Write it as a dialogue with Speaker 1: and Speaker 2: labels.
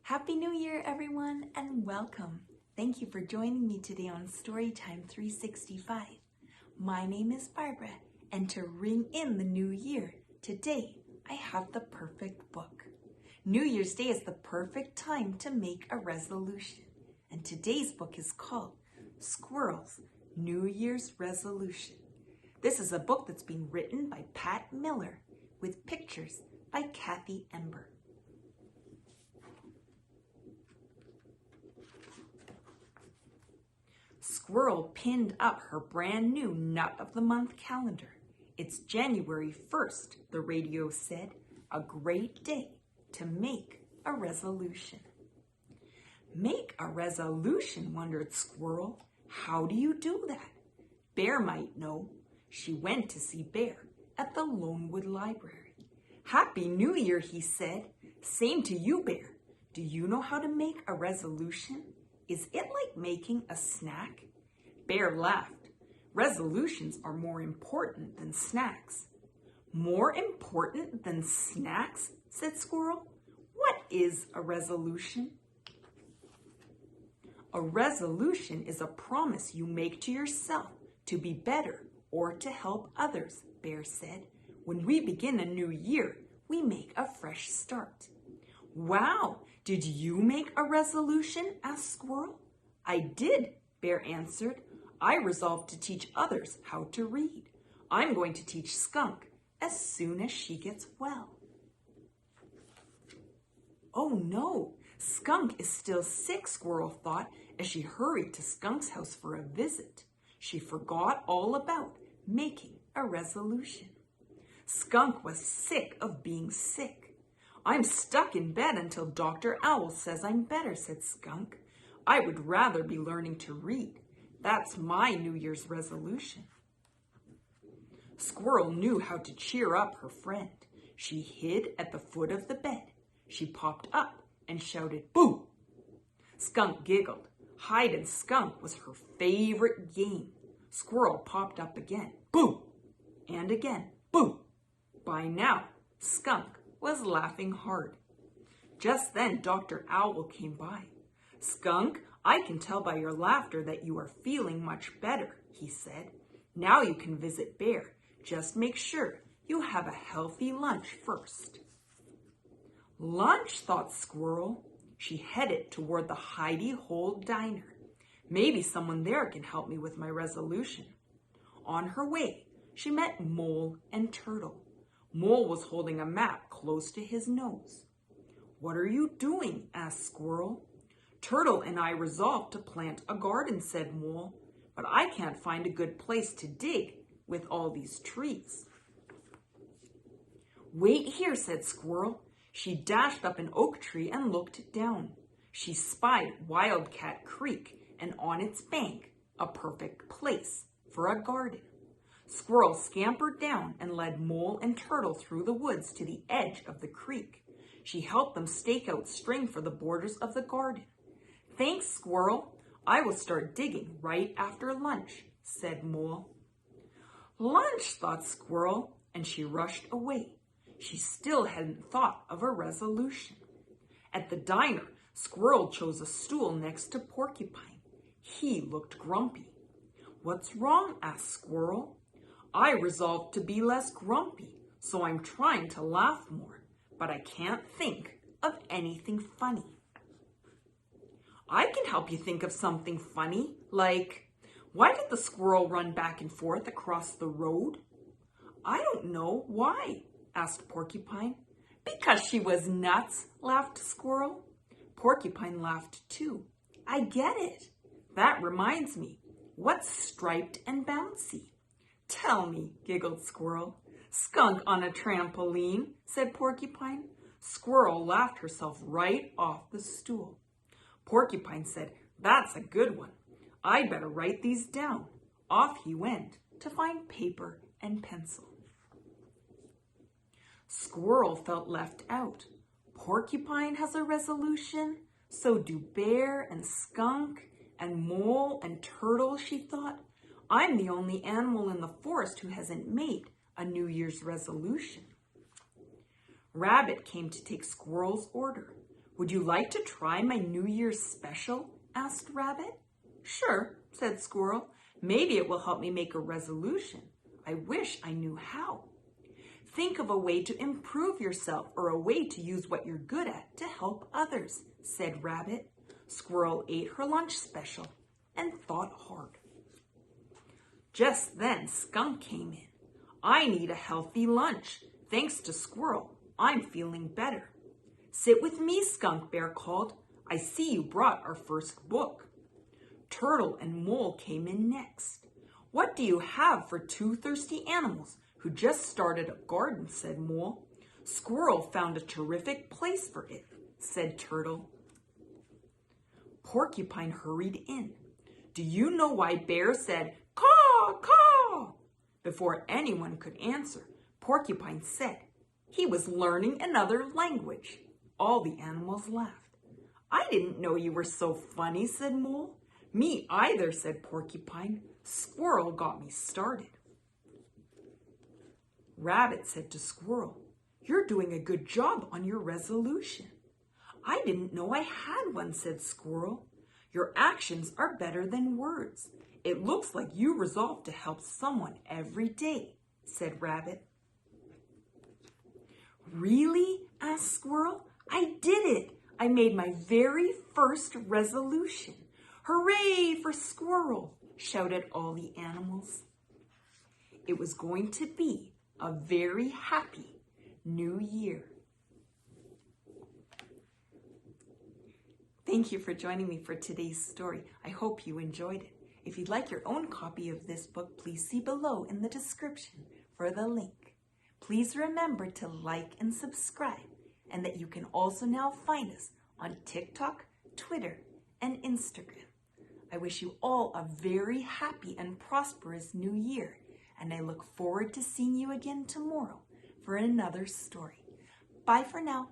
Speaker 1: Happy New Year, everyone, and welcome. Thank you for joining me today on Storytime 365. My name is Barbara, and to ring in the new year, today I have the perfect book. New Year's Day is the perfect time to make a resolution, and today's book is called Squirrel's New Year's Resolution. This is a book that's been written by Pat Miller with pictures by Kathy Ember. Squirrel pinned up her brand new Nut of the Month calendar. It's January 1st, the radio said, a great day to make a resolution. Make a resolution, wondered Squirrel. How do you do that? Bear might know. She went to see Bear at the Lonewood Library. Happy New Year, he said. Same to you, Bear. Do you know how to make a resolution? Is it like making a snack? Bear laughed. Resolutions are more important than snacks. More important than snacks? Said Squirrel. What is a resolution? A resolution is a promise you make to yourself to be better or to help others, Bear said. When we begin a new year, we make a fresh start. Wow, did you make a resolution? Asked Squirrel. I did, Bear answered. I resolved to teach others how to read. I'm going to teach Skunk as soon as she gets well. Oh no, Skunk is still sick, Squirrel thought as she hurried to Skunk's house for a visit. She forgot all about making a resolution. Skunk was sick of being sick. I'm stuck in bed until Dr. Owl says I'm better, said Skunk. I would rather be learning to read. That's my New Year's resolution. Squirrel knew how to cheer up her friend. She hid at the foot of the bed. She popped up and shouted, "Boo!" Skunk giggled. Hide and skunk was her favorite game. Squirrel popped up again. Boo! And again. Boo! By now, Skunk was laughing hard. Just then, Dr. Owl came by. Skunk, I can tell by your laughter that you are feeling much better, he said. Now you can visit Bear. Just make sure you have a healthy lunch first. Lunch, thought Squirrel. She headed toward the Hidey Hole Diner. Maybe someone there can help me with my resolution. On her way, she met Mole and Turtle. Mole was holding a map close to his nose. What are you doing? Asked Squirrel. Turtle and I resolved to plant a garden, said Mole, but I can't find a good place to dig with all these trees. Wait here, said Squirrel. She dashed up an oak tree and looked down. She spied Wildcat Creek and on its bank, a perfect place for a garden. Squirrel scampered down and led Mole and Turtle through the woods to the edge of the creek. She helped them stake out string for the borders of the garden. Thanks, Squirrel. I will start digging right after lunch, said Mole. Lunch, thought Squirrel, and she rushed away. She still hadn't thought of a resolution. At the diner, Squirrel chose a stool next to Porcupine. He looked grumpy. What's wrong? Asked Squirrel. I resolved to be less grumpy, so I'm trying to laugh more, but I can't think of anything funny. I can help you think of something funny, like, why did the squirrel run back and forth across the road? I don't know. Why? Asked Porcupine. Because she was nuts, laughed Squirrel. Porcupine laughed too. I get it. That reminds me. What's striped and bouncy? Tell me, giggled Squirrel. Skunk on a trampoline, said Porcupine. Squirrel laughed herself right off the stool. Porcupine said, that's a good one. I'd better write these down. Off he went to find paper and pencil. Squirrel felt left out. Porcupine has a resolution, so do Bear and Skunk and Mole and Turtle, she thought. I'm the only animal in the forest who hasn't made a New Year's resolution. Rabbit came to take Squirrel's order. Would you like to try my New Year's special? Asked Rabbit. Sure, said Squirrel. Maybe it will help me make a resolution. I wish I knew how. Think of a way to improve yourself or a way to use what you're good at to help others, said Rabbit. Squirrel ate her lunch special and thought hard. Just then, Skunk came in. I need a healthy lunch. Thanks to Squirrel, I'm feeling better. Sit with me, Skunk Bear called. I see you brought our first book. Turtle and Mole came in next. What do you have for two thirsty animals who just started a garden, said Mole. Squirrel found a terrific place for it, said Turtle. Porcupine hurried in. Do you know why Bear said, caw, caw? Before anyone could answer, Porcupine said he was learning another language. All the animals laughed. I didn't know you were so funny, said Mole. Me either, said Porcupine. Squirrel got me started. Rabbit said to Squirrel, you're doing a good job on your resolution. I didn't know I had one, said Squirrel. Your actions are better than words. It looks like you resolved to help someone every day, said Rabbit. Really? Asked Squirrel. I did it. I made my very first resolution. Hooray for Squirrel, shouted all the animals. It was going to be a very happy New Year. Thank you for joining me for today's story. I hope you enjoyed it. If you'd like your own copy of this book, please see below in the description for the link. Please remember to like and subscribe, and that you can also now find us on TikTok, Twitter, and Instagram. I wish you all a very happy and prosperous New Year, and I look forward to seeing you again tomorrow for another story. Bye for now.